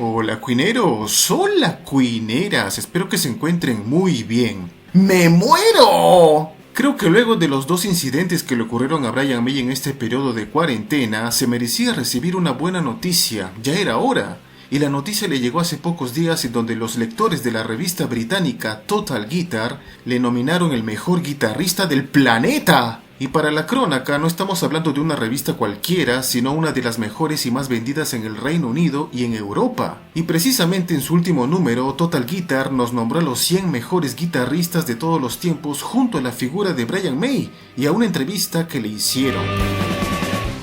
Hola cuineros, hola cuineras, espero que se encuentren muy bien. ¡Me muero! Creo que luego de los dos incidentes que le ocurrieron a Brian May en este periodo de cuarentena, se merecía recibir una buena noticia, ya era hora. Y la noticia le llegó hace pocos días en donde los lectores de la revista británica Total Guitar le nominaron el mejor guitarrista del planeta. Y para la crónica no estamos hablando de una revista cualquiera, sino una de las mejores y más vendidas en el Reino Unido y en Europa. Y precisamente en su último número, Total Guitar nos nombró a los 100 mejores guitarristas de todos los tiempos junto a la figura de Brian May y a una entrevista que le hicieron.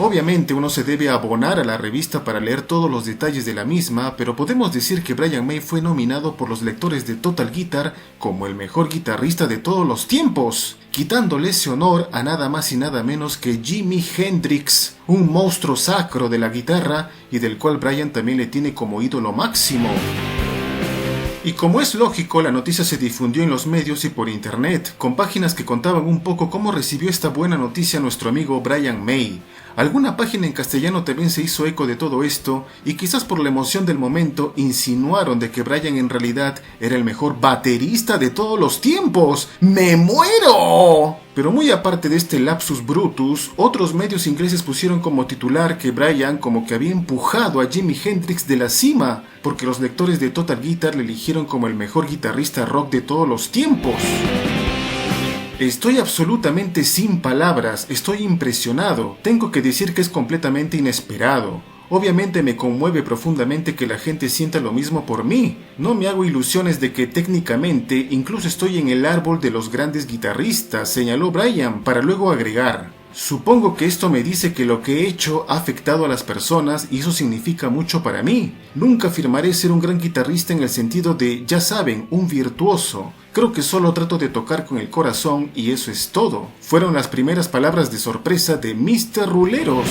Obviamente uno se debe abonar a la revista para leer todos los detalles de la misma, pero podemos decir que Brian May fue nominado por los lectores de Total Guitar como el mejor guitarrista de todos los tiempos, quitándole ese honor a nada más y nada menos que Jimi Hendrix, un monstruo sacro de la guitarra y del cual Brian también le tiene como ídolo máximo. Y como es lógico, la noticia se difundió en los medios y por internet, con páginas que contaban un poco cómo recibió esta buena noticia nuestro amigo Brian May. Alguna página en castellano también se hizo eco de todo esto, y quizás por la emoción del momento insinuaron de que Brian en realidad era el mejor baterista de todos los tiempos. ¡Me muero! Pero muy aparte de este lapsus brutus, otros medios ingleses pusieron como titular que Brian como que había empujado a Jimi Hendrix de la cima, porque los lectores de Total Guitar le eligieron como el mejor guitarrista rock de todos los tiempos. Estoy absolutamente sin palabras, estoy impresionado, tengo que decir que es completamente inesperado. Obviamente me conmueve profundamente que la gente sienta lo mismo por mí. No me hago ilusiones de que técnicamente incluso estoy en el árbol de los grandes guitarristas, señaló Brian, para luego agregar: supongo que esto me dice que lo que he hecho ha afectado a las personas y eso significa mucho para mí. Nunca afirmaré ser un gran guitarrista en el sentido de, ya saben, un virtuoso. Creo que solo trato de tocar con el corazón y eso es todo. Fueron las primeras palabras de sorpresa de Mr. Ruleros.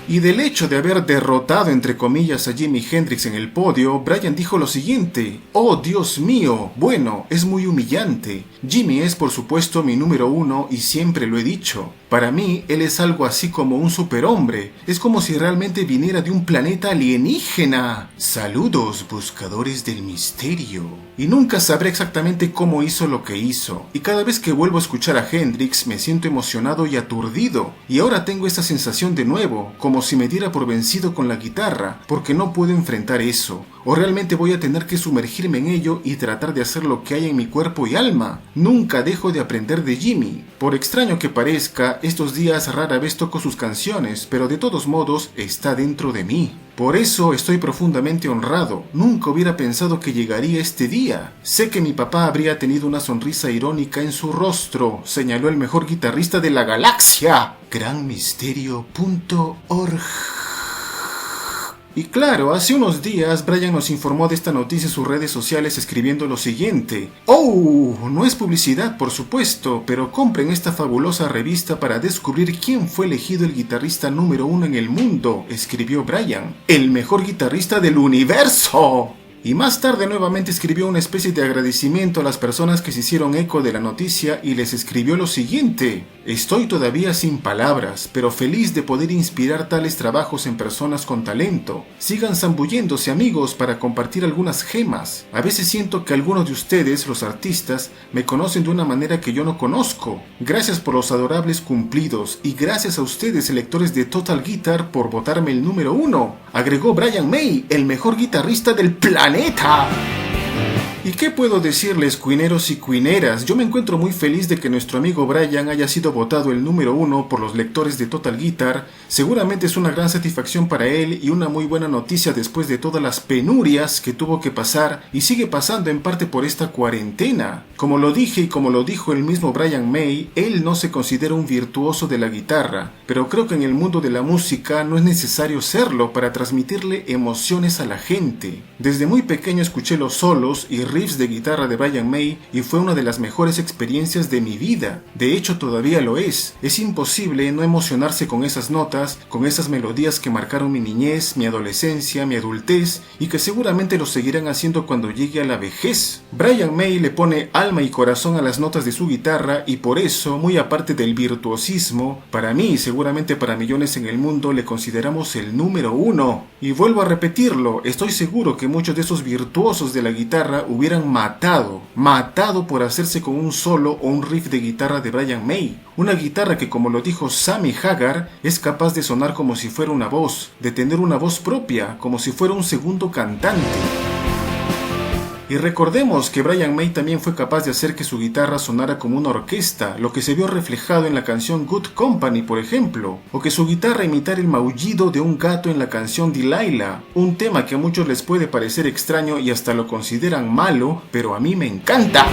Y del hecho de haber derrotado entre comillas a Jimi Hendrix en el podio, Brian dijo lo siguiente: oh Dios mío, bueno, es muy humillante. Jimi es por supuesto mi número uno y siempre lo he dicho. Para mí, él es algo así como un superhombre. Es como si realmente viniera de un planeta alienígena. Saludos, buscadores del misterio. Y nunca sabré exactamente cómo hizo lo que hizo. Y cada vez que vuelvo a escuchar a Hendrix me siento emocionado y aturdido. Y ahora tengo esta sensación de nuevo, como si me diera por vencido con la guitarra, porque no puedo enfrentar eso. O realmente voy a tener que sumergirme en ello y tratar de hacer lo que hay en mi cuerpo y alma. Nunca dejo de aprender de Jimi. Por extraño que parezca, estos días rara vez toco sus canciones, pero de todos modos está dentro de mí. Por eso estoy profundamente honrado. Nunca hubiera pensado que llegaría este día. Sé que mi papá habría tenido una sonrisa irónica en su rostro, señaló el mejor guitarrista de la galaxia. Granmisterio.org. Y claro, hace unos días Brian nos informó de esta noticia en sus redes sociales escribiendo lo siguiente: ¡oh! No es publicidad, por supuesto, pero compren esta fabulosa revista para descubrir quién fue elegido el guitarrista número uno en el mundo, escribió Brian. ¡El mejor guitarrista del universo! Y más tarde nuevamente escribió una especie de agradecimiento a las personas que se hicieron eco de la noticia y les escribió lo siguiente: estoy todavía sin palabras, pero feliz de poder inspirar tales trabajos en personas con talento. Sigan zambulléndose, amigos, para compartir algunas gemas. A veces siento que algunos de ustedes, los artistas, me conocen de una manera que yo no conozco. Gracias por los adorables cumplidos y gracias a ustedes, lectores de Total Guitar, por votarme el número uno, agregó Brian May, el mejor guitarrista del planeta. ¿Y qué puedo decirles, cuineros y cuineras? Yo me encuentro muy feliz de que nuestro amigo Brian haya sido votado el número uno por los lectores de Total Guitar. Seguramente es una gran satisfacción para él y una muy buena noticia después de todas las penurias que tuvo que pasar y sigue pasando en parte por esta cuarentena. Como lo dije y como lo dijo el mismo Brian May, él no se considera un virtuoso de la guitarra, pero creo que en el mundo de la música no es necesario serlo para transmitirle emociones a la gente. Desde muy pequeño escuché los solos y riffs de guitarra de Brian May y fue una de las mejores experiencias de mi vida. De hecho, todavía lo es. Es imposible no emocionarse con esas notas, con esas melodías que marcaron mi niñez, mi adolescencia, mi adultez y que seguramente lo seguirán haciendo cuando llegue a la vejez. Brian May le pone alma y corazón a las notas de su guitarra y por eso, muy aparte del virtuosismo, para mí y seguramente para millones en el mundo le consideramos el número uno. Y vuelvo a repetirlo, estoy seguro que muchos de esos virtuosos de la guitarra hubieran matado por hacerse con un solo o un riff de guitarra de Brian May. Una guitarra que, como lo dijo Sammy Hagar, es capaz de sonar como si fuera una voz, de tener una voz propia, como si fuera un segundo cantante. Y recordemos que Brian May también fue capaz de hacer que su guitarra sonara como una orquesta, lo que se vio reflejado en la canción Good Company, por ejemplo, o que su guitarra imitara el maullido de un gato en la canción Delilah, un tema que a muchos les puede parecer extraño y hasta lo consideran malo, pero a mí me encanta.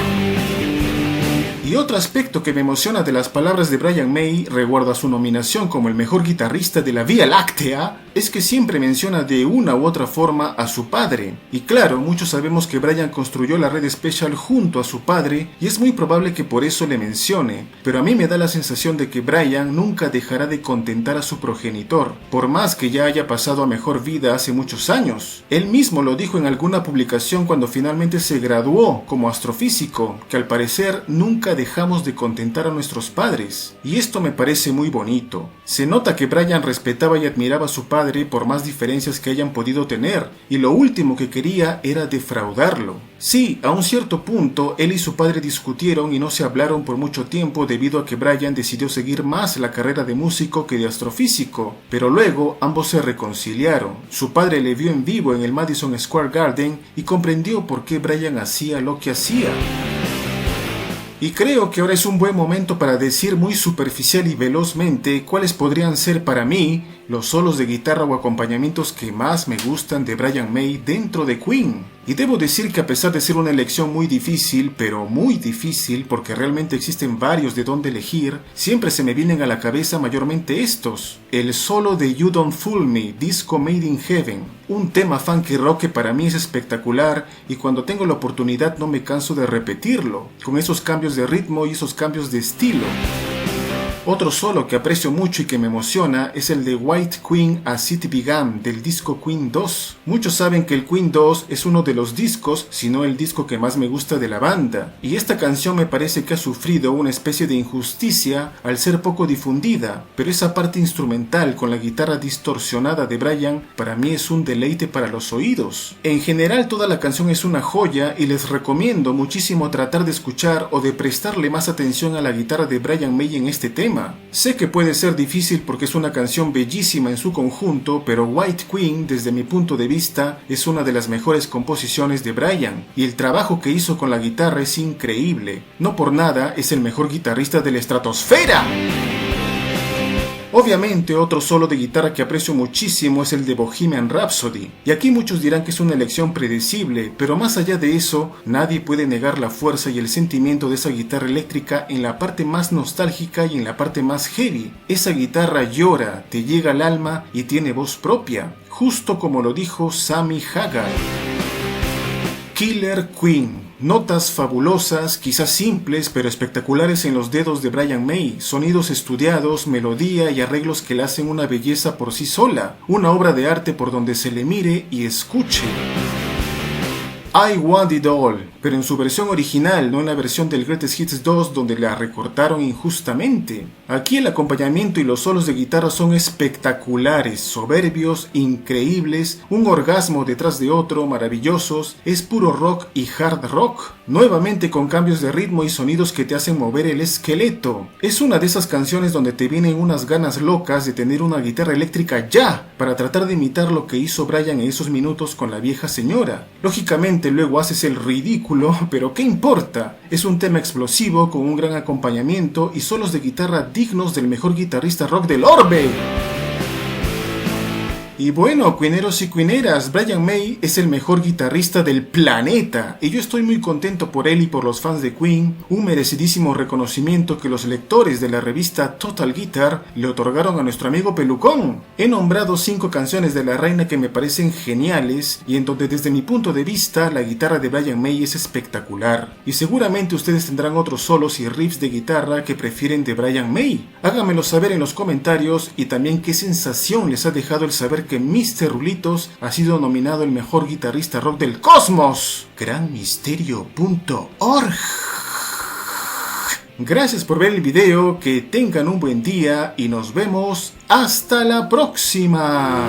Y otro aspecto que me emociona de las palabras de Brian May recuerdo a su nominación como el mejor guitarrista de la Vía Láctea es que siempre menciona de una u otra forma a su padre. Y claro, muchos sabemos que Brian construyó la red Special junto a su padre y es muy probable que por eso le mencione, pero a mí me da la sensación de que Brian nunca dejará de contentar a su progenitor, por más que ya haya pasado a mejor vida hace muchos años. Él mismo lo dijo en alguna publicación cuando finalmente se graduó como astrofísico, que al parecer nunca dejamos de contentar a nuestros padres, y esto me parece muy bonito. Se nota que Brian respetaba y admiraba a su padre por más diferencias que hayan podido tener, y lo último que quería era defraudarlo. Sí, a un cierto punto, él y su padre discutieron y no se hablaron por mucho tiempo debido a que Brian decidió seguir más la carrera de músico que de astrofísico, pero luego ambos se reconciliaron. Su padre le vio en vivo en el Madison Square Garden y comprendió por qué Brian hacía lo que hacía. Y creo que ahora es un buen momento para decir muy superficial y velozmente cuáles podrían ser para mí los solos de guitarra o acompañamientos que más me gustan de Brian May dentro de Queen. Y debo decir que a pesar de ser una elección muy difícil, pero muy difícil porque realmente existen varios de dónde elegir, siempre se me vienen a la cabeza mayormente estos. El solo de You Don't Fool Me, Disco Made in Heaven, un tema funky rock que para mí es espectacular y cuando tengo la oportunidad no me canso de repetirlo, con esos cambios de ritmo y esos cambios de estilo. Otro solo que aprecio mucho y que me emociona es el de White Queen As It Began del disco Queen 2. Muchos saben que el Queen 2 es uno de los discos, si no el disco que más me gusta de la banda, y esta canción me parece que ha sufrido una especie de injusticia al ser poco difundida, pero esa parte instrumental con la guitarra distorsionada de Brian para mí es un deleite para los oídos. En general toda la canción es una joya y les recomiendo muchísimo tratar de escuchar o de prestarle más atención a la guitarra de Brian May en este tema. Sé que puede ser difícil porque es una canción bellísima en su conjunto, pero White Queen, desde mi punto de vista, es una de las mejores composiciones de Brian, y el trabajo que hizo con la guitarra es increíble. No por nada es el mejor guitarrista de la estratosfera. Obviamente otro solo de guitarra que aprecio muchísimo es el de Bohemian Rhapsody, y aquí muchos dirán que es una elección predecible, pero más allá de eso, nadie puede negar la fuerza y el sentimiento de esa guitarra eléctrica en la parte más nostálgica y en la parte más heavy. Esa guitarra llora, te llega al alma y tiene voz propia, justo como lo dijo Sammy Hagar. Killer Queen. Notas fabulosas, quizás simples, pero espectaculares en los dedos de Brian May, sonidos estudiados, melodía y arreglos que le hacen una belleza por sí sola, una obra de arte por donde se le mire y escuche. I Want It All, pero en su versión original, no en la versión del Greatest Hits 2 donde la recortaron injustamente. Aquí el acompañamiento y los solos de guitarra son espectaculares, soberbios, increíbles, un orgasmo detrás de otro, maravillosos, es puro rock y hard rock, nuevamente con cambios de ritmo y sonidos que te hacen mover el esqueleto. Es una de esas canciones donde te vienen unas ganas locas de tener una guitarra eléctrica ya, para tratar de imitar lo que hizo Brian en esos minutos con la vieja señora. Lógicamente luego haces el ridículo, pero ¿qué importa? Es un tema explosivo con un gran acompañamiento y solos de guitarra dignos del mejor guitarrista rock del orbe. Y bueno, cuineros y cuineras, Brian May es el mejor guitarrista del planeta y yo estoy muy contento por él y por los fans de Queen, un merecidísimo reconocimiento que los lectores de la revista Total Guitar le otorgaron a nuestro amigo Pelucón. He nombrado 5 canciones de la reina que me parecen geniales y en donde desde mi punto de vista la guitarra de Brian May es espectacular. Y seguramente ustedes tendrán otros solos y riffs de guitarra que prefieren de Brian May. Háganmelo saber en los comentarios y también qué sensación les ha dejado el saber que Mr. Rulitos ha sido nominado el mejor guitarrista rock del cosmos. Granmisterio.org. Gracias por ver el video, que tengan un buen día y nos vemos hasta la próxima.